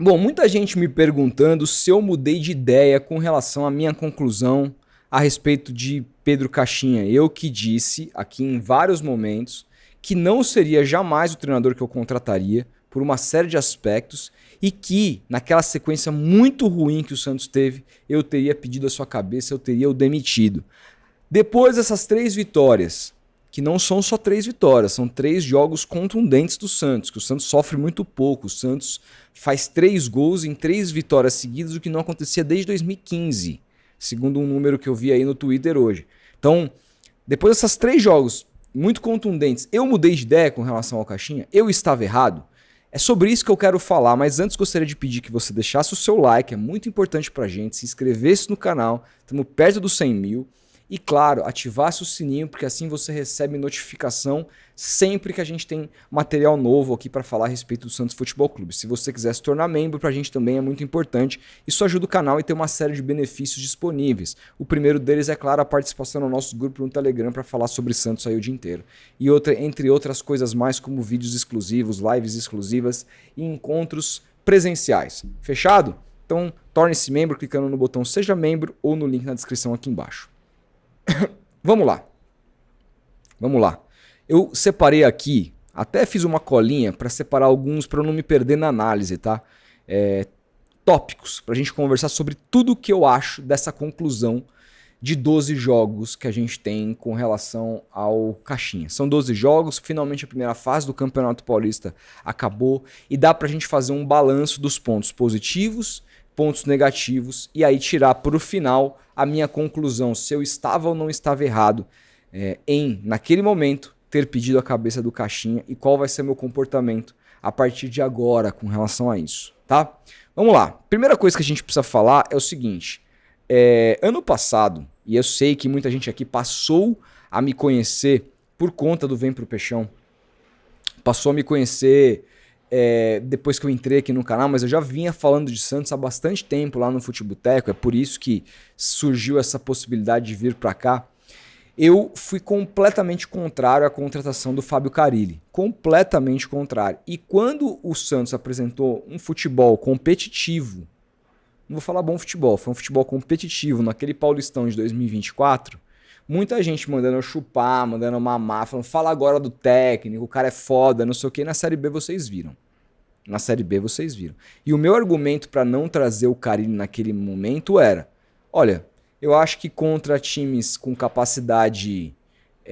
Bom, muita gente me perguntando se eu mudei de ideia com relação à minha conclusão a respeito de Pedro Caixinha. Eu que disse aqui em vários momentos que não seria jamais o treinador que eu contrataria por uma série de aspectos e que, naquela sequência muito ruim que o Santos teve, eu teria pedido a sua cabeça, eu teria o demitido. Depois dessas 3 vitórias, que não são só 3 vitórias, são 3 jogos contundentes do Santos, que o Santos sofre muito pouco. O Santos faz 3 gols em 3 vitórias seguidas, o que não acontecia desde 2015, segundo um número que eu vi aí no Twitter hoje. Então, depois dessas 3 jogos muito contundentes, eu mudei de ideia com relação ao Caixinha? Eu estava errado? É sobre isso que eu quero falar, mas antes gostaria de pedir que você deixasse o seu like, é muito importante pra gente, se inscrevesse no canal, estamos perto dos 100 mil. E claro, ativasse o sininho, porque assim você recebe notificação sempre que a gente tem material novo aqui para falar a respeito do Santos Futebol Clube. Se você quiser se tornar membro, para a gente também é muito importante. Isso ajuda o canal e tem uma série de benefícios disponíveis. O primeiro deles é, claro, a participação no nosso grupo no Telegram para falar sobre Santos aí o dia inteiro. E entre outras coisas mais, como vídeos exclusivos, lives exclusivas e encontros presenciais. Fechado? Então torne-se membro clicando no botão Seja Membro ou no link na descrição aqui embaixo. Vamos lá. Vamos lá. Eu separei aqui, até fiz uma colinha para separar alguns para eu não me perder na análise, tá? Tópicos para a gente conversar sobre tudo o que eu acho dessa conclusão de 12 jogos que a gente tem com relação ao Caixinha. São 12 jogos, finalmente a primeira fase do Campeonato Paulista acabou e dá para a gente fazer um balanço dos pontos positivos, pontos negativos e aí tirar para o final a minha conclusão, se eu estava ou não estava errado naquele momento, ter pedido a cabeça do Caixinha e qual vai ser meu comportamento a partir de agora com relação a isso, tá? Vamos lá. Primeira coisa que a gente precisa falar é o seguinte, ano passado, e eu sei que muita gente aqui passou a me conhecer por conta do Vem Pro Peixão, passou a me conhecer depois que eu entrei aqui no canal, mas eu já vinha falando de Santos há bastante tempo lá no Futeboteco, é por isso que surgiu essa possibilidade de vir para cá. Eu fui completamente contrário à contratação do Fábio Carille, completamente contrário. E quando o Santos apresentou um futebol competitivo, não vou falar bom futebol, foi um futebol competitivo naquele Paulistão de 2024, muita gente mandando eu chupar, mandando eu mamar, falando, fala agora do técnico, o cara é foda, não sei o que. Na Série B vocês viram. Na Série B vocês viram. E o meu argumento para não trazer o Carille naquele momento era, olha, eu acho que contra times com capacidade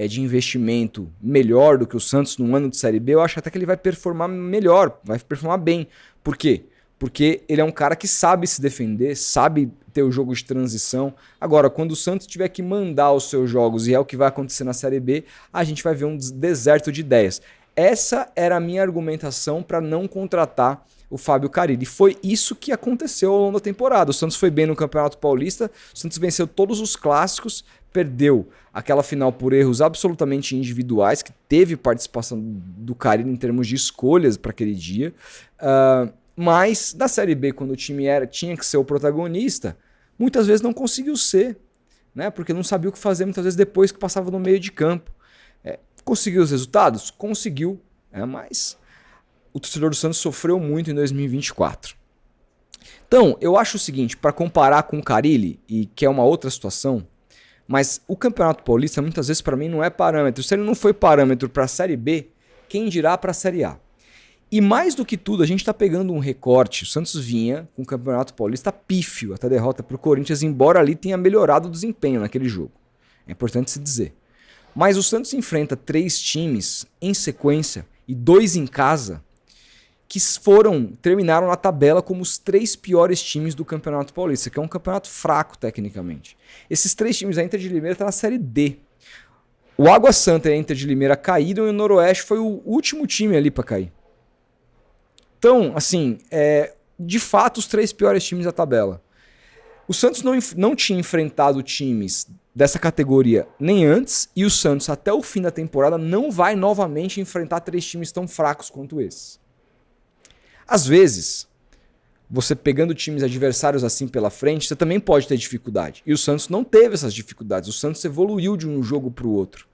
de investimento melhor do que o Santos num ano de Série B, eu acho até que ele vai performar melhor, vai performar bem. Por quê? Porque ele é um cara que sabe se defender, sabe ter o jogo de transição. Agora, quando o Santos tiver que mandar os seus jogos, e é o que vai acontecer na Série B, a gente vai ver um deserto de ideias. Essa era a minha argumentação para não contratar o Fábio Carille. E foi isso que aconteceu ao longo da temporada. O Santos foi bem no Campeonato Paulista, o Santos venceu todos os clássicos, perdeu aquela final por erros absolutamente individuais, que teve participação do Carille em termos de escolhas para aquele dia. Mas na Série B, quando o time tinha que ser o protagonista, muitas vezes não conseguiu ser, né? Porque não sabia o que fazer muitas vezes depois que passava no meio de campo. Conseguiu os resultados? Conseguiu, mas o torcedor do Santos sofreu muito em 2024. Então, eu acho o seguinte, para comparar com o Carille, e que é uma outra situação, mas o Campeonato Paulista muitas vezes para mim não é parâmetro. Se ele não foi parâmetro para a Série B, quem dirá para a Série A? E mais do que tudo, a gente está pegando um recorte. O Santos vinha com o Campeonato Paulista pífio até a derrota para o Corinthians, embora ali tenha melhorado o desempenho naquele jogo. É importante se dizer. Mas o Santos enfrenta 3 times em sequência e 2 em casa que terminaram na tabela como os 3 piores times do Campeonato Paulista, que é um campeonato fraco tecnicamente. Esses 3 times, a Inter de Limeira está na Série D. O Água Santa e a Inter de Limeira caíram e o Noroeste foi o último time ali para cair. Então, assim, de fato, os 3 piores times da tabela. O Santos não tinha enfrentado times dessa categoria nem antes, e o Santos, até o fim da temporada, não vai novamente enfrentar 3 times tão fracos quanto esses. Às vezes, você pegando times adversários assim pela frente, você também pode ter dificuldade. E o Santos não teve essas dificuldades. O Santos evoluiu de um jogo para o outro.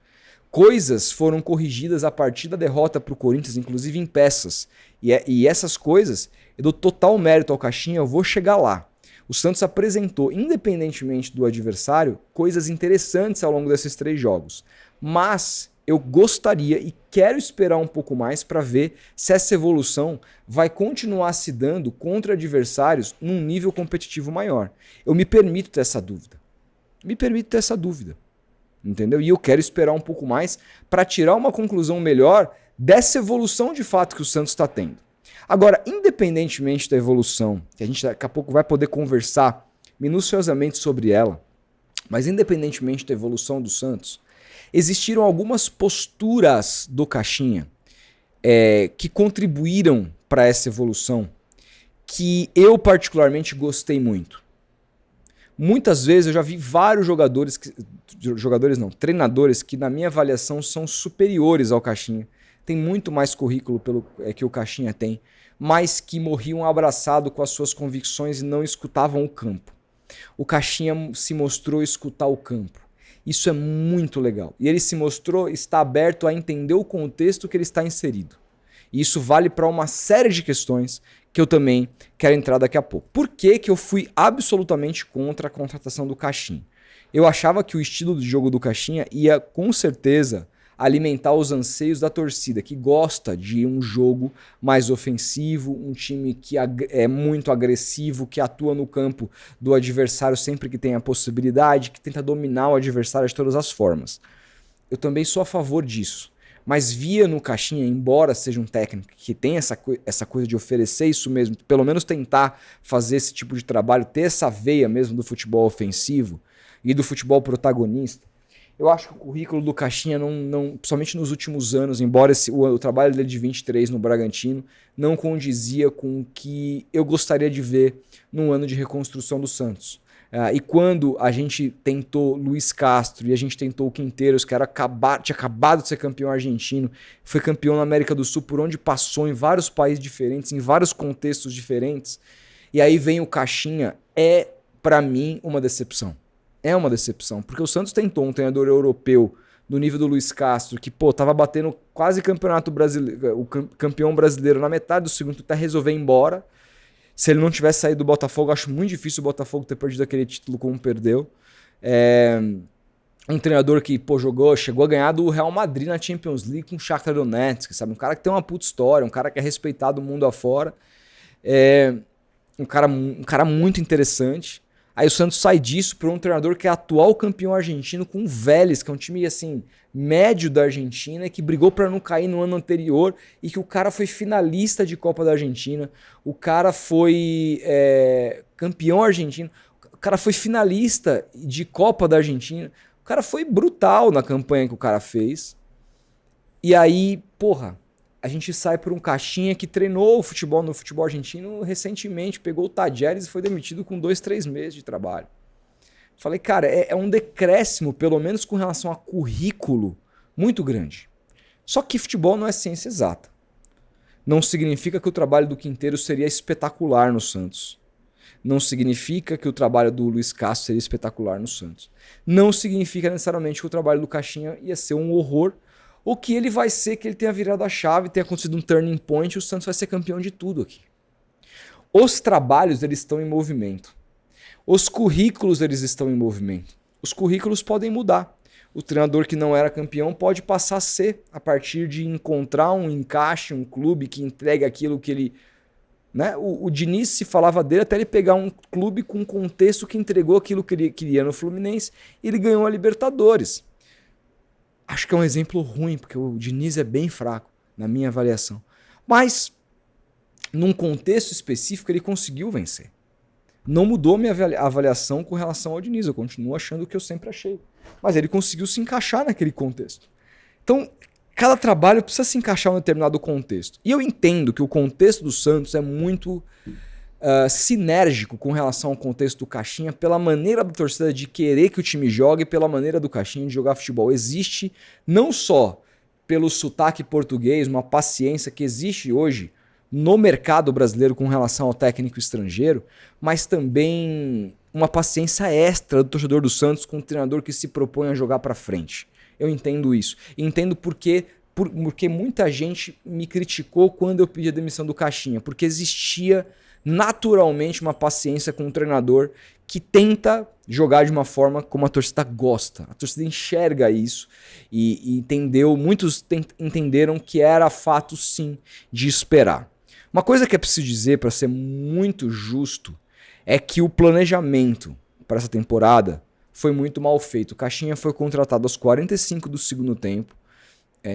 coisas foram corrigidas a partir da derrota para o Corinthians, inclusive em peças. E essas coisas, eu dou total mérito ao Caixinha, eu vou chegar lá. O Santos apresentou, independentemente do adversário, coisas interessantes ao longo desses 3 jogos. Mas eu gostaria e quero esperar um pouco mais para ver se essa evolução vai continuar se dando contra adversários num nível competitivo maior. Eu me permito ter essa dúvida. Entendeu? E eu quero esperar um pouco mais para tirar uma conclusão melhor dessa evolução de fato que o Santos está tendo. Agora, independentemente da evolução, que a gente daqui a pouco vai poder conversar minuciosamente sobre ela, mas independentemente da evolução do Santos, existiram algumas posturas do Caixinha que contribuíram para essa evolução que eu particularmente gostei muito. Muitas vezes eu já vi vários treinadores que na minha avaliação são superiores ao Caixinha. Tem muito mais currículo que o Caixinha tem, mas que morriam abraçado com as suas convicções e não escutavam o campo. O Caixinha se mostrou escutar o campo. Isso é muito legal. E ele se mostrou estar aberto a entender o contexto que ele está inserido. E isso vale para uma série de questões que eu também quero entrar daqui a pouco. Por que eu fui absolutamente contra a contratação do Caixinha? Eu achava que o estilo de jogo do Caixinha ia, com certeza, alimentar os anseios da torcida, que gosta de um jogo mais ofensivo, um time que é muito agressivo, que atua no campo do adversário sempre que tem a possibilidade, que tenta dominar o adversário de todas as formas. Eu também sou a favor disso. Mas via no Caixinha, embora seja um técnico que tem essa coisa de oferecer isso mesmo, pelo menos tentar fazer esse tipo de trabalho, ter essa veia mesmo do futebol ofensivo e do futebol protagonista, eu acho que o currículo do Caixinha, principalmente nos últimos anos, embora o trabalho dele de 23 no Bragantino, não condizia com o que eu gostaria de ver num ano de reconstrução do Santos. E quando a gente tentou Luiz Castro e a gente tentou o Quinteiros, que tinha acabado de ser campeão argentino, foi campeão na América do Sul, por onde passou, em vários países diferentes, em vários contextos diferentes, e aí vem o Caixinha, pra mim, uma decepção. É uma decepção, porque o Santos tentou um treinador europeu do nível do Luiz Castro, que, tava batendo quase campeonato brasileiro, o campeão brasileiro na metade do segundo, até resolver ir embora. Se ele não tivesse saído do Botafogo, acho muito difícil o Botafogo ter perdido aquele título como perdeu. Um treinador que, chegou a ganhar do Real Madrid na Champions League com o Shakhtar Donetsk, sabe? Um cara que tem uma puta história, um cara que é respeitado o mundo afora. Um cara muito interessante. Aí o Santos sai disso para um treinador que é atual campeão argentino com o Vélez, que é um time assim médio da Argentina, que brigou para não cair no ano anterior e que o cara foi finalista de Copa da Argentina, o cara foi campeão argentino, o cara foi finalista de Copa da Argentina, o cara foi brutal na campanha que o cara fez. E aí, a gente sai por um Caixinha que treinou no futebol argentino recentemente, pegou o Tadjeres e foi demitido com 2-3 meses de trabalho. Falei, cara, é um decréscimo, pelo menos com relação a currículo, muito grande. Só que futebol não é ciência exata. Não significa que o trabalho do Quinteiro seria espetacular no Santos. Não significa que o trabalho do Luiz Castro seria espetacular no Santos. Não significa necessariamente que o trabalho do Caixinha ia ser um horror, ou que ele vai ser, que ele tenha virado a chave, tenha acontecido um turning point e o Santos vai ser campeão de tudo aqui. Os trabalhos, eles estão em movimento. Os currículos, eles estão em movimento. Os currículos podem mudar. O treinador que não era campeão pode passar a ser, a partir de encontrar um encaixe, um clube que entregue aquilo que ele... Né? O Diniz se falava dele até ele pegar um clube com um contexto que entregou aquilo que ele queria no Fluminense e ele ganhou a Libertadores. Acho que é um exemplo ruim, porque o Diniz é bem fraco, na minha avaliação. Mas, num contexto específico, ele conseguiu vencer. Não mudou minha avaliação com relação ao Diniz, eu continuo achando o que eu sempre achei. Mas ele conseguiu se encaixar naquele contexto. Então, cada trabalho precisa se encaixar em um determinado contexto. E eu entendo que o contexto do Santos é muito sinérgico com relação ao contexto do Caixinha, pela maneira da torcida de querer que o time jogue e pela maneira do Caixinha de jogar futebol. Existe não só pelo sotaque português, uma paciência que existe hoje no mercado brasileiro com relação ao técnico estrangeiro, mas também uma paciência extra do torcedor do Santos com um treinador que se propõe a jogar para frente. eu entendo isso. E entendo porque muita gente me criticou quando eu pedi a demissão do Caixinha, porque existia naturalmente uma paciência com um treinador que tenta jogar de uma forma como a torcida gosta. A torcida enxerga isso e entendeu, muitos entenderam que era fato sim de esperar. Uma coisa que é preciso dizer, para ser muito justo, é que o planejamento para essa temporada foi muito mal feito. O Caixinha foi contratado aos 45 do segundo tempo,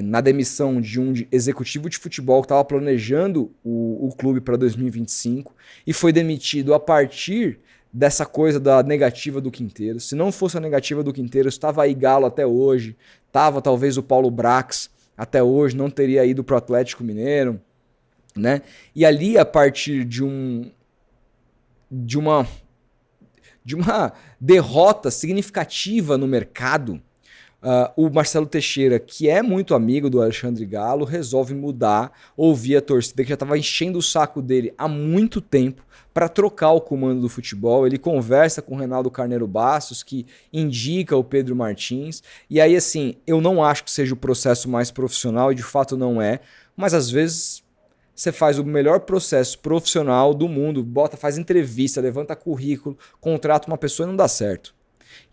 na demissão de um executivo de futebol que estava planejando o clube para 2025 e foi demitido a partir dessa coisa da negativa do Quinteiro. Se não fosse a negativa do Quinteiro, estava aí Galo até hoje, estava talvez o Paulo Brax até hoje, não teria ido para o Atlético Mineiro, né? E ali, a partir de uma derrota significativa no mercado, o Marcelo Teixeira, que é muito amigo do Alexandre Galo, resolve mudar, ouvir a torcida que já estava enchendo o saco dele há muito tempo para trocar o comando do futebol. Ele conversa com o Reinaldo Carneiro Bastos, que indica o Pedro Martins. E aí, assim, eu não acho que seja o processo mais profissional, e de fato não é, mas às vezes você faz o melhor processo profissional do mundo, faz entrevista, levanta currículo, contrata uma pessoa e não dá certo.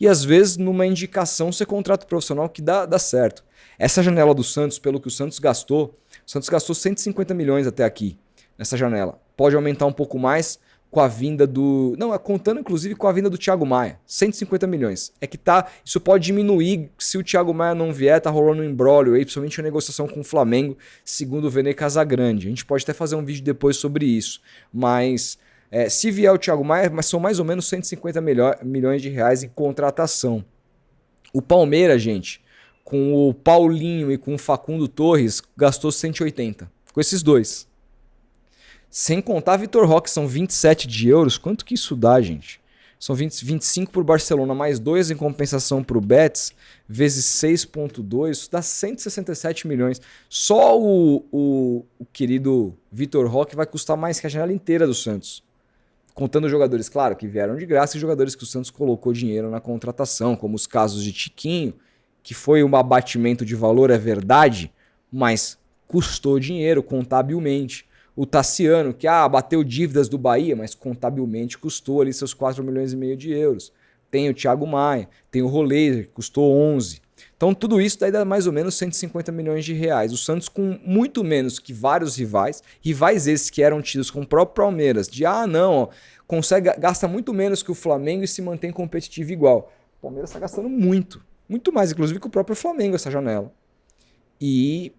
E às vezes, numa indicação, você contrata um profissional que dá certo. Essa janela do Santos, pelo que o Santos gastou 150 milhões até aqui, nessa janela. Pode aumentar um pouco mais com a vinda do... Não, contando inclusive com a vinda do Thiago Maia. 150 milhões. É que isso pode diminuir se o Thiago Maia não vier, tá rolando um imbróglio aí, principalmente a negociação com o Flamengo, segundo o Vene Casagrande. A gente pode até fazer um vídeo depois sobre isso. Mas... se vier o Thiago Maia, mas são mais ou menos 150 milhões de reais em contratação. O Palmeiras, gente, com o Paulinho e com o Facundo Torres, gastou 180. Com esses dois. Sem contar Vitor Roque, são 27 de euros. Quanto que isso dá, gente? São 25 para o Barcelona, mais 2 em compensação para o Betis, vezes 6,2, isso dá 167 milhões. Só o querido Vitor Roque vai custar mais que a janela inteira do Santos. Contando jogadores, claro, que vieram de graça e jogadores que o Santos colocou dinheiro na contratação, como os casos de Tiquinho, que foi um abatimento de valor, é verdade, mas custou dinheiro contabilmente. O Tassiano, que bateu dívidas do Bahia, mas contabilmente custou ali seus 4,5 milhões de euros. Tem o Thiago Maia, tem o Roleiser, que custou 11. Então tudo isso daí dá mais ou menos 150 milhões de reais. O Santos com muito menos que vários rivais esses que eram tidos com o próprio Palmeiras, gasta muito menos que o Flamengo e se mantém competitivo igual. O Palmeiras está gastando muito mais, inclusive que o próprio Flamengo essa janela. E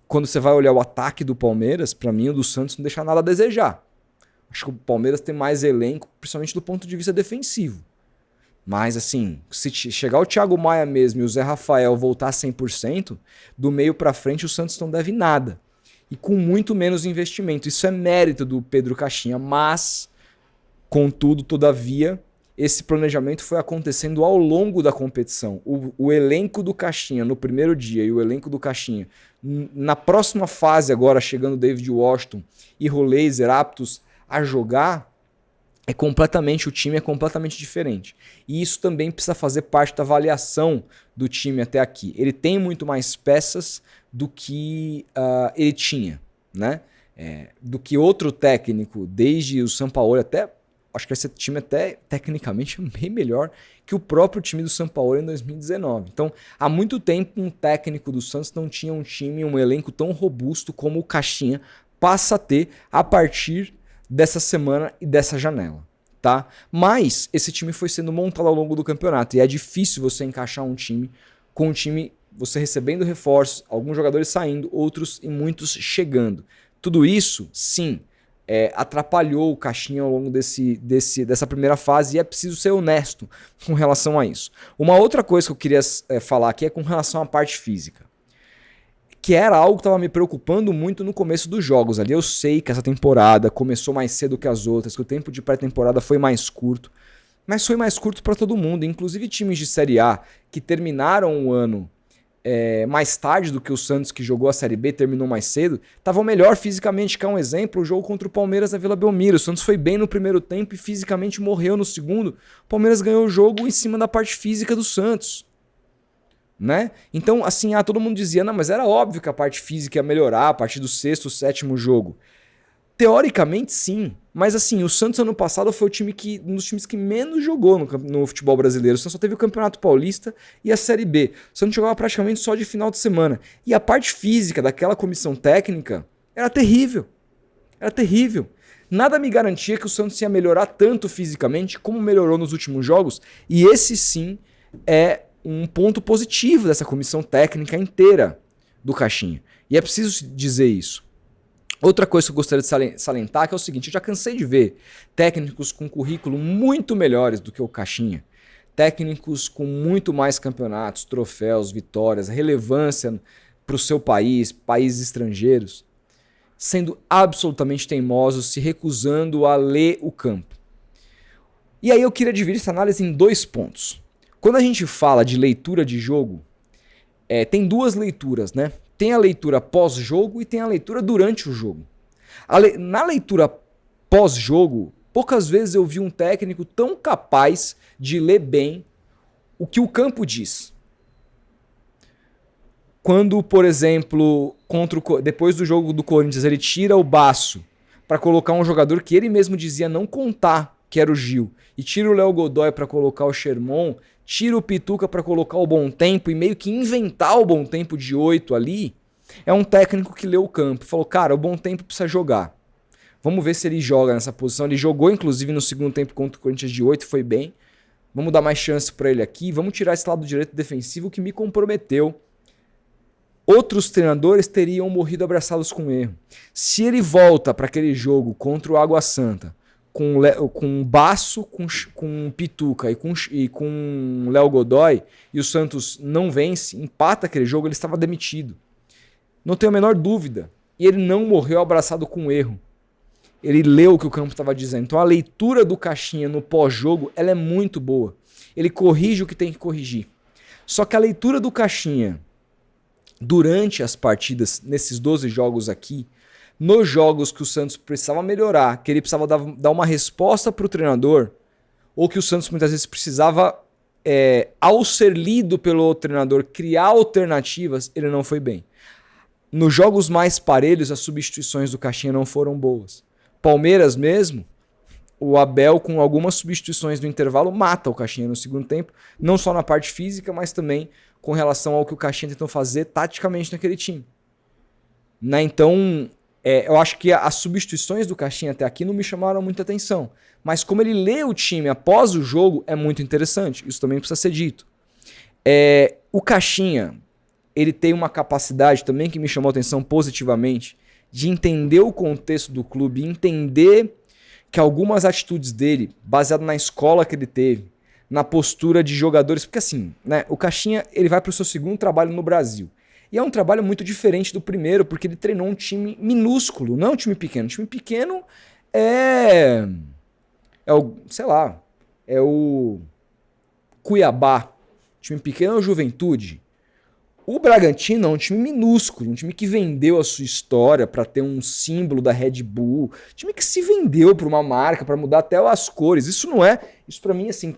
quando você vai olhar o ataque do Palmeiras, para mim o do Santos não deixa nada a desejar. Acho que o Palmeiras tem mais elenco, principalmente do ponto de vista defensivo. Mas assim, se chegar o Thiago Maia mesmo e o Zé Rafael voltar 100%, do meio para frente o Santos não deve nada. E com muito menos investimento. Isso é mérito do Pedro Caixinha, mas, contudo, todavia, esse planejamento foi acontecendo ao longo da competição. O elenco do Caixinha no primeiro dia e o elenco do Caixinha na próxima fase agora, chegando David Washington e Roleiser aptos a jogar, o time é completamente diferente. E isso também precisa fazer parte da avaliação do time até aqui. Ele tem muito mais peças do que ele tinha, né? Do que outro técnico, desde o Sampaoli até... Acho que esse time até tecnicamente é bem melhor que o próprio time do Sampaoli em 2019. Então, há muito tempo um técnico do Santos não tinha um time, um elenco tão robusto como o Caixinha passa a ter a partir dessa semana e dessa janela, tá? Mas esse time foi sendo montado ao longo do campeonato e é difícil você encaixar um time com um time, você recebendo reforços, alguns jogadores saindo, outros e muitos chegando. Tudo isso, sim, atrapalhou o Caixinha ao longo dessa primeira fase e é preciso ser honesto com relação a isso. Uma outra coisa que eu queria falar aqui é com relação à parte física, que era algo que estava me preocupando muito no começo dos jogos. Ali eu sei que essa temporada começou mais cedo que as outras, que o tempo de pré-temporada foi mais curto, mas foi mais curto para todo mundo, inclusive times de Série A que terminaram o ano mais tarde do que o Santos, que jogou a Série B, terminou mais cedo, estavam melhor fisicamente. Que é um exemplo, o jogo contra o Palmeiras na Vila Belmiro. O Santos foi bem no primeiro tempo e fisicamente morreu no segundo. O Palmeiras ganhou o jogo em cima da parte física do Santos, né? Então, assim, todo mundo dizia, não, mas era óbvio que a parte física ia melhorar a partir do sexto, sétimo jogo. Teoricamente, sim. Mas assim, o Santos ano passado foi um dos times que menos jogou no futebol brasileiro. O Santos só teve o Campeonato Paulista e a Série B. O Santos jogava praticamente só de final de semana. E a parte física daquela comissão técnica era terrível. Era terrível. Nada me garantia que o Santos ia melhorar tanto fisicamente como melhorou nos últimos jogos. E esse sim é um ponto positivo dessa comissão técnica inteira do Caixinha. E é preciso dizer isso. Outra coisa que eu gostaria de salientar que é o seguinte, eu já cansei de ver técnicos com currículo muito melhores do que o Caixinha, técnicos com muito mais campeonatos, troféus, vitórias, relevância para o seu país, países estrangeiros, sendo absolutamente teimosos, se recusando a ler o campo. E aí eu queria dividir essa análise em 2 pontos. Quando a gente fala de leitura de jogo, tem 2 leituras, né? Tem a leitura pós-jogo e tem a leitura durante o jogo. Na leitura pós-jogo, poucas vezes eu vi um técnico tão capaz de ler bem o que o campo diz. Quando, por exemplo, depois do jogo do Corinthians, ele tira o Baço para colocar um jogador que ele mesmo dizia não contar, que era o Gil, e tira o Léo Godoy para colocar o Sherman, tira o Pituca para colocar o Bom Tempo e meio que inventar o Bom Tempo de 8 ali, é um técnico que leu o campo. Falou, cara, o Bom Tempo precisa jogar. Vamos ver se ele joga nessa posição. Ele jogou, inclusive, no segundo tempo contra o Corinthians de 8, foi bem. Vamos dar mais chance para ele aqui. Vamos tirar esse lado direito defensivo que me comprometeu. Outros treinadores teriam morrido abraçados com erro. Se ele volta para aquele jogo contra o Água Santa, com Baço, com Pituca e com Léo Godoy, e o Santos não vence, empata aquele jogo, ele estava demitido. Não tenho a menor dúvida. E ele não morreu abraçado com erro. Ele leu o que o campo estava dizendo. Então a leitura do Caixinha no pós-jogo, ela é muito boa. Ele corrige o que tem que corrigir. Só que a leitura do Caixinha durante as partidas, nesses 12 jogos aqui, nos jogos que o Santos precisava melhorar, que ele precisava dar uma resposta para o treinador, ou que o Santos muitas vezes precisava, ao ser lido pelo treinador, criar alternativas, ele não foi bem. Nos jogos mais parelhos, as substituições do Caixinha não foram boas. Palmeiras mesmo, o Abel, com algumas substituições no intervalo, mata o Caixinha no segundo tempo, não só na parte física, mas também com relação ao que o Caixinha tentou fazer taticamente naquele time. Né? Então, eu acho que as substituições do Caixinha até aqui não me chamaram muita atenção. Mas como ele lê o time após o jogo, é muito interessante. Isso também precisa ser dito. O Caixinha, ele tem uma capacidade também que me chamou a atenção positivamente, de entender o contexto do clube, entender que algumas atitudes dele, baseado na escola que ele teve, na postura de jogadores, porque assim, né, o Caixinha ele vai para o seu segundo trabalho no Brasil. E é um trabalho muito diferente do primeiro, porque ele treinou um time minúsculo, não é um time pequeno. Um time pequeno é o Cuiabá. O time pequeno é o Juventude. O Bragantino é um time minúsculo, um time que vendeu a sua história para ter um símbolo da Red Bull, um time que se vendeu para uma marca, para mudar até as cores. Isso para mim, assim,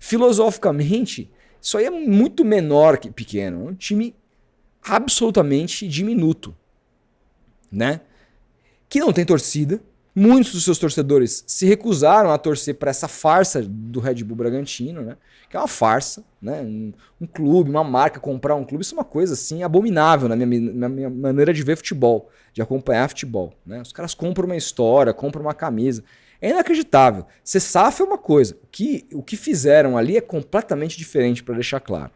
filosoficamente, isso aí é muito menor que pequeno. É um time absolutamente diminuto, né? Que não tem torcida. Muitos dos seus torcedores se recusaram a torcer para essa farsa do Red Bull Bragantino, né? Que é uma farsa, né? Um clube, uma marca, comprar um clube, isso é uma coisa assim abominável na minha maneira de ver futebol, de acompanhar futebol, né? Os caras compram uma história, compram uma camisa. É inacreditável. Ser SAF é uma coisa. O que fizeram ali é completamente diferente, para deixar claro.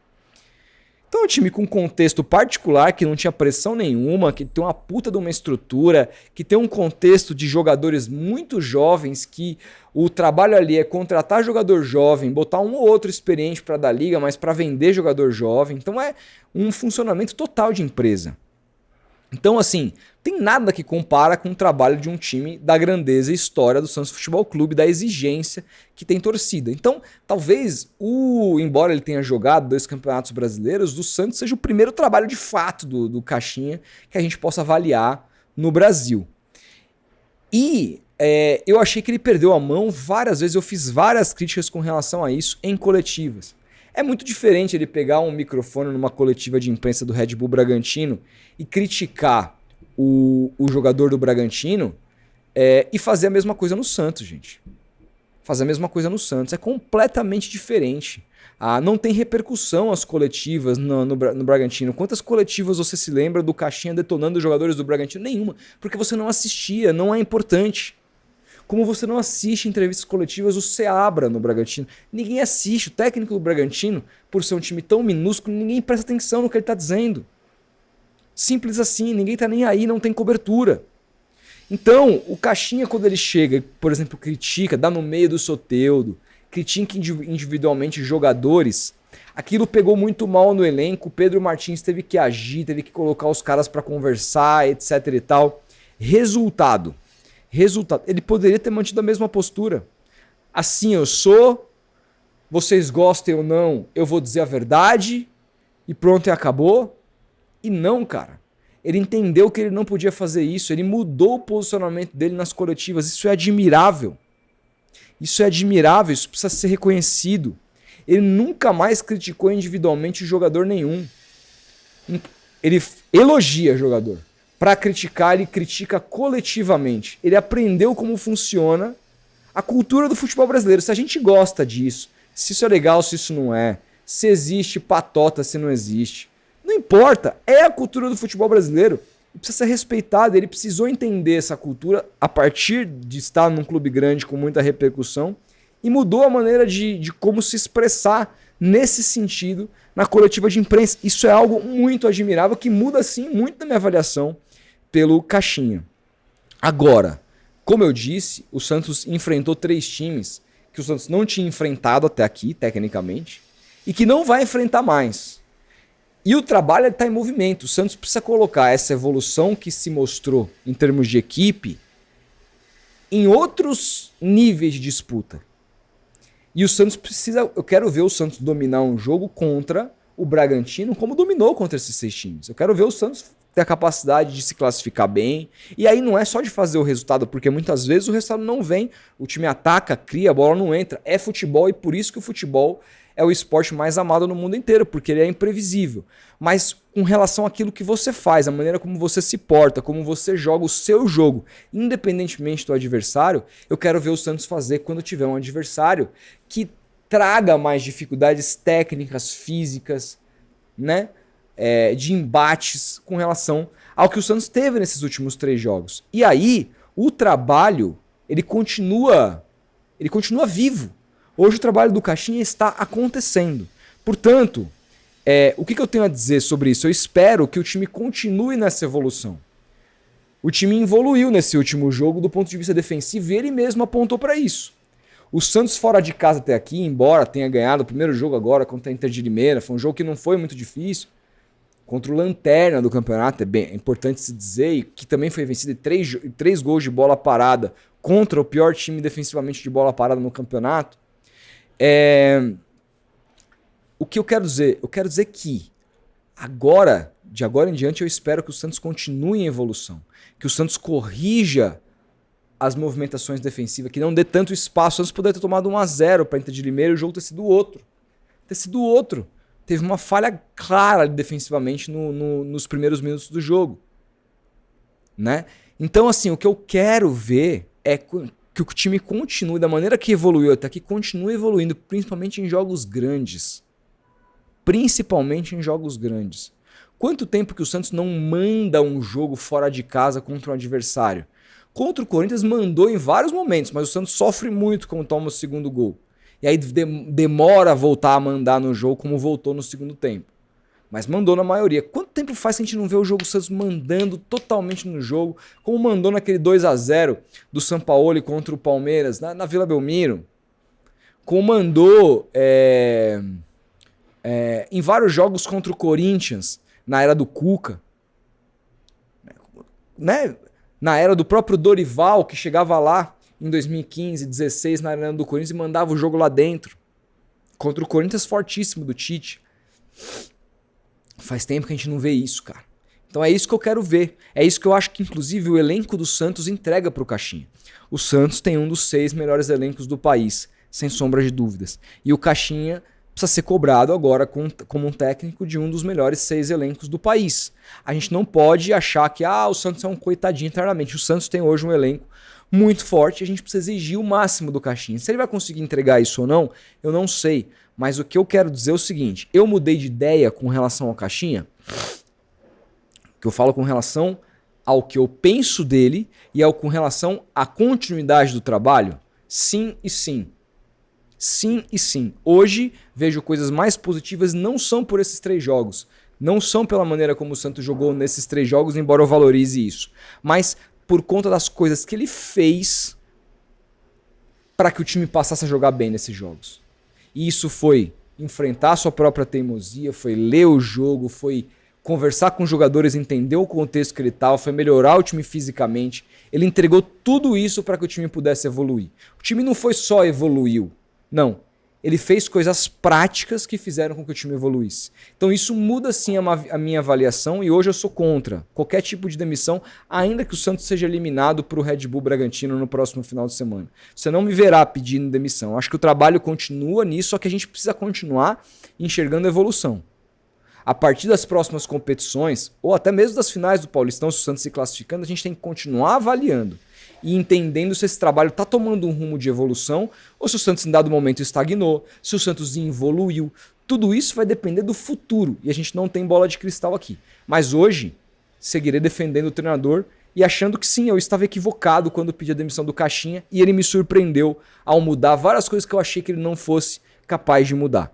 Então é um time com contexto particular, que não tinha pressão nenhuma, que tem uma puta de uma estrutura, que tem um contexto de jogadores muito jovens, que o trabalho ali é contratar jogador jovem, botar um ou outro experiente para dar liga, mas para vender jogador jovem. Então é um funcionamento total de empresa. Então, assim, tem nada que compara com o trabalho de um time da grandeza e história do Santos Futebol Clube, da exigência que tem torcida. Então, talvez, embora ele tenha jogado 2 campeonatos brasileiros, do Santos seja o primeiro trabalho de fato do Caixinha que a gente possa avaliar no Brasil. E eu achei que ele perdeu a mão várias vezes, eu fiz várias críticas com relação a isso em coletivas. É muito diferente ele pegar um microfone numa coletiva de imprensa do Red Bull Bragantino e criticar o jogador do Bragantino e fazer a mesma coisa no Santos, gente. Fazer a mesma coisa no Santos. É completamente diferente. Não tem repercussão as coletivas no Bragantino. Quantas coletivas você se lembra do Caixinha detonando os jogadores do Bragantino? Nenhuma. Porque você não assistia, não é importante. Como você não assiste entrevistas coletivas do Seabra no Bragantino. Ninguém assiste. O técnico do Bragantino, por ser um time tão minúsculo, ninguém presta atenção no que ele está dizendo. Simples assim, ninguém está nem aí, não tem cobertura. Então, o Caixinha, quando ele chega, por exemplo, critica, dá no meio do Soteldo, critica individualmente jogadores, aquilo pegou muito mal no elenco, o Pedro Martins teve que agir, teve que colocar os caras para conversar, etc e tal. Resultado, ele poderia ter mantido a mesma postura. Assim eu sou, vocês gostem ou não, eu vou dizer a verdade, e pronto, e acabou. E não, cara. Ele entendeu que ele não podia fazer isso, ele mudou o posicionamento dele nas coletivas, isso é admirável. Isso é admirável, isso precisa ser reconhecido. Ele nunca mais criticou individualmente jogador nenhum. Ele elogia jogador. Para criticar, ele critica coletivamente. Ele aprendeu como funciona a cultura do futebol brasileiro. Se a gente gosta disso, se isso é legal, se isso não é, se existe patota, se não existe. Não importa, é a cultura do futebol brasileiro. Precisa ser respeitado. Ele precisou entender essa cultura a partir de estar num clube grande com muita repercussão e mudou a maneira de como se expressar nesse sentido na coletiva de imprensa. Isso é algo muito admirável que muda sim muito da minha avaliação pelo Caixinha. Agora, como eu disse, o Santos enfrentou 3 times que o Santos não tinha enfrentado até aqui, tecnicamente, e que não vai enfrentar mais. E o trabalho está em movimento. O Santos precisa colocar essa evolução que se mostrou em termos de equipe em outros níveis de disputa. E o Santos precisa... Eu quero ver o Santos dominar um jogo contra o Bragantino como dominou contra esses 6 times. Eu quero ver o Santos ter a capacidade de se classificar bem. E aí não é só de fazer o resultado, porque muitas vezes o resultado não vem. O time ataca, cria, a bola não entra. É futebol e por isso que o futebol é o esporte mais amado no mundo inteiro, porque ele é imprevisível. Mas com relação àquilo que você faz, a maneira como você se porta, como você joga o seu jogo, independentemente do adversário, eu quero ver o Santos fazer quando tiver um adversário que traga mais dificuldades técnicas, físicas, né? De embates com relação ao que o Santos teve nesses últimos 3 jogos. E aí, o trabalho, ele continua vivo. Hoje o trabalho do Caixinha está acontecendo. Portanto, o que eu tenho a dizer sobre isso? Eu espero que o time continue nessa evolução. O time evoluiu nesse último jogo do ponto de vista defensivo e ele mesmo apontou para isso. O Santos fora de casa até aqui, embora tenha ganhado o primeiro jogo agora contra a Inter de Limeira, foi um jogo que não foi muito difícil. Contra o lanterna do campeonato, é importante se dizer, e que também foi vencido em 3 gols de bola parada contra o pior time defensivamente de bola parada no campeonato. O que eu quero dizer? Eu quero dizer que de agora em diante, eu espero que o Santos continue em evolução, que o Santos corrija as movimentações defensivas, que não dê tanto espaço. O Santos poderia ter tomado 1-0 para a Inter de Limeira e o jogo ter sido outro. Teve uma falha clara defensivamente nos primeiros minutos do jogo, né? Então, assim, o que eu quero ver é que o time continue da maneira que evoluiu até aqui, continue evoluindo, principalmente em jogos grandes. Quanto tempo que o Santos não manda um jogo fora de casa contra um adversário? Contra o Corinthians mandou em vários momentos, mas o Santos sofre muito quando toma o segundo gol. E aí demora a voltar a mandar no jogo como voltou no segundo tempo. Mas mandou na maioria. Quanto tempo faz que a gente não vê o jogo Santos mandando totalmente no jogo, como mandou naquele 2-0 do Sampaoli contra o Palmeiras, na Vila Belmiro? Como mandou em vários jogos contra o Corinthians, na era do Cuca. Né? Na era do próprio Dorival, que chegava lá em 2015, 2016, na arena do Corinthians e mandava o jogo lá dentro. Contra o Corinthians fortíssimo do Tite. Faz tempo que a gente não vê isso, cara. Então é isso que eu quero ver. É isso que eu acho que, inclusive, o elenco do Santos entrega pro Caixinha. O Santos tem um dos 6 melhores elencos do país, sem sombra de dúvidas. E o Caixinha precisa ser cobrado agora como um técnico de um dos melhores 6 elencos do país. A gente não pode achar que o Santos é um coitadinho internamente. O Santos tem hoje um elenco muito forte e a gente precisa exigir o máximo do Caixinha. Se ele vai conseguir entregar isso ou não, eu não sei. Mas o que eu quero dizer é o seguinte, eu mudei de ideia com relação ao Caixinha, que eu falo com relação ao que eu penso dele e com relação à continuidade do trabalho. Sim e sim. Sim e sim. Hoje vejo coisas mais positivas, não são por esses 3 jogos. Não são pela maneira como o Santos jogou nesses 3 jogos, embora eu valorize isso. Mas por conta das coisas que ele fez para que o time passasse a jogar bem nesses jogos. E isso foi enfrentar a sua própria teimosia, foi ler o jogo, foi conversar com os jogadores, entender o contexto que ele estava, foi melhorar o time fisicamente. Ele entregou tudo isso para que o time pudesse evoluir. O time não foi só evoluiu. Não, ele fez coisas práticas que fizeram com que o time evoluísse. Então isso muda sim a minha avaliação e hoje eu sou contra qualquer tipo de demissão, ainda que o Santos seja eliminado para o Red Bull Bragantino no próximo final de semana. Você não me verá pedindo demissão. Acho que o trabalho continua nisso, só que a gente precisa continuar enxergando a evolução. A partir das próximas competições, ou até mesmo das finais do Paulistão, se o Santos se classificando, a gente tem que continuar avaliando e entendendo se esse trabalho está tomando um rumo de evolução ou se o Santos em dado momento estagnou, se o Santos evoluiu. Tudo isso vai depender do futuro e a gente não tem bola de cristal aqui. Mas hoje, seguirei defendendo o treinador e achando que sim, eu estava equivocado quando pedi a demissão do Caixinha e ele me surpreendeu ao mudar várias coisas que eu achei que ele não fosse capaz de mudar.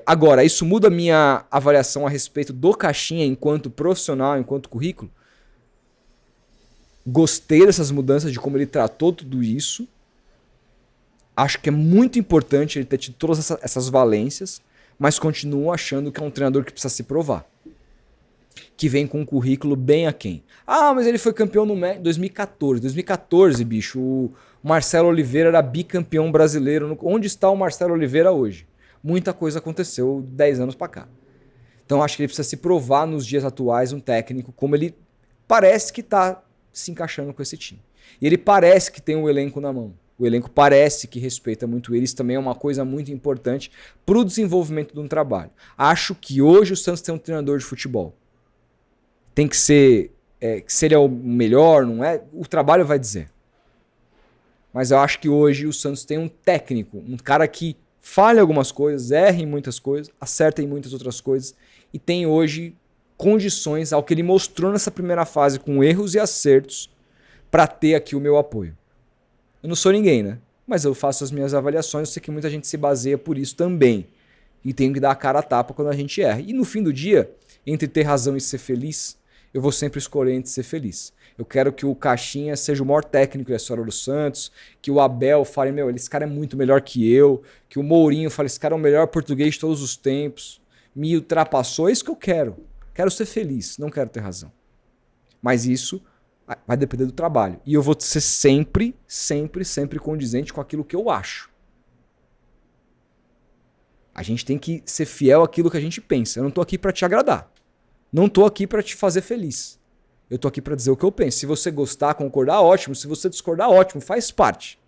Agora, isso muda a minha avaliação a respeito do Caixinha enquanto profissional, enquanto currículo? Gostei dessas mudanças, de como ele tratou tudo isso. Acho que é muito importante ele ter tido todas essas valências, mas continuo achando que é um treinador que precisa se provar. Que vem com um currículo bem aquém. Mas ele foi campeão no 2014. 2014, bicho, o Marcelo Oliveira era bicampeão brasileiro. Onde está o Marcelo Oliveira hoje? Muita coisa aconteceu 10 anos para cá. Então acho que ele precisa se provar nos dias atuais um técnico como ele parece que está se encaixando com esse time. E ele parece que tem um elenco na mão. O elenco parece que respeita muito ele. Isso também é uma coisa muito importante para o desenvolvimento de um trabalho. Acho que hoje o Santos tem um treinador de futebol. Tem que ser... se ele é o melhor, não é? O trabalho vai dizer. Mas eu acho que hoje o Santos tem um técnico, um cara que falha algumas coisas, erra em muitas coisas, acerta em muitas outras coisas e tem hoje condições ao que ele mostrou nessa primeira fase com erros e acertos para ter aqui o meu apoio. Eu não sou ninguém, né? Mas eu faço as minhas avaliações, eu sei que muita gente se baseia por isso também. E tenho que dar a cara a tapa quando a gente erra. E no fim do dia, entre ter razão e ser feliz, eu vou sempre escolher entre ser feliz. Eu quero que o Caixinha seja o maior técnico da história do Santos, que o Abel fale, esse cara é muito melhor que eu, que o Mourinho fale, esse cara é o melhor português de todos os tempos, me ultrapassou, é isso que eu quero. Quero ser feliz, não quero ter razão. Mas isso vai depender do trabalho. E eu vou ser sempre, sempre, sempre condizente com aquilo que eu acho. A gente tem que ser fiel àquilo que a gente pensa. Eu não tô aqui para te agradar. Não tô aqui para te fazer feliz. Eu tô aqui para dizer o que eu penso. Se você gostar, concordar, ótimo. Se você discordar, ótimo. Faz parte.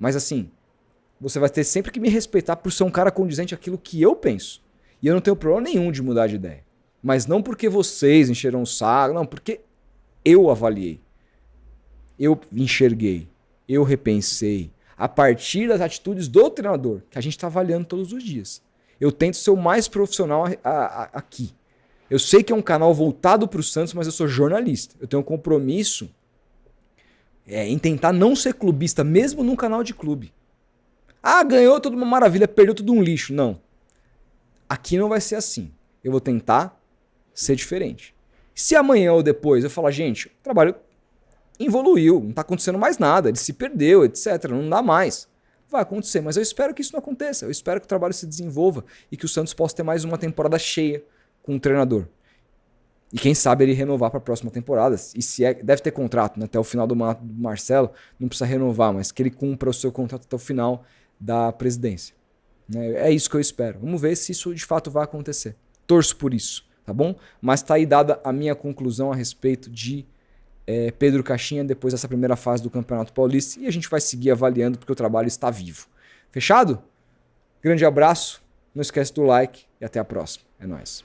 Mas assim, você vai ter sempre que me respeitar por ser um cara condizente àquilo que eu penso. E eu não tenho problema nenhum de mudar de ideia. Mas não porque vocês encheram o saco, não, porque eu avaliei. Eu enxerguei. Eu repensei. A partir das atitudes do treinador, que a gente está avaliando todos os dias. Eu tento ser o mais profissional aqui. Eu sei que é um canal voltado para o Santos, mas eu sou jornalista. Eu tenho um compromisso em tentar não ser clubista, mesmo num canal de clube. Ganhou tudo uma maravilha, perdeu tudo um lixo. Não. Aqui não vai ser assim. Eu vou tentar ser diferente. Se amanhã ou depois eu falar, gente, o trabalho evoluiu, não está acontecendo mais nada, ele se perdeu, etc. Não dá mais. Vai acontecer, mas eu espero que isso não aconteça. Eu espero que o trabalho se desenvolva e que o Santos possa ter mais uma temporada cheia com o treinador. E quem sabe ele renovar para a próxima temporada. E se deve ter contrato, né? Até o final do Marcelo, não precisa renovar, mas que ele cumpra o seu contrato até o final da presidência. É isso que eu espero. Vamos ver se isso de fato vai acontecer. Torço por isso, tá bom? Mas está aí dada a minha conclusão a respeito de Pedro Caixinha depois dessa primeira fase do Campeonato Paulista e a gente vai seguir avaliando porque o trabalho está vivo. Fechado? Grande abraço, Não esquece do like e até a próxima. É nóis.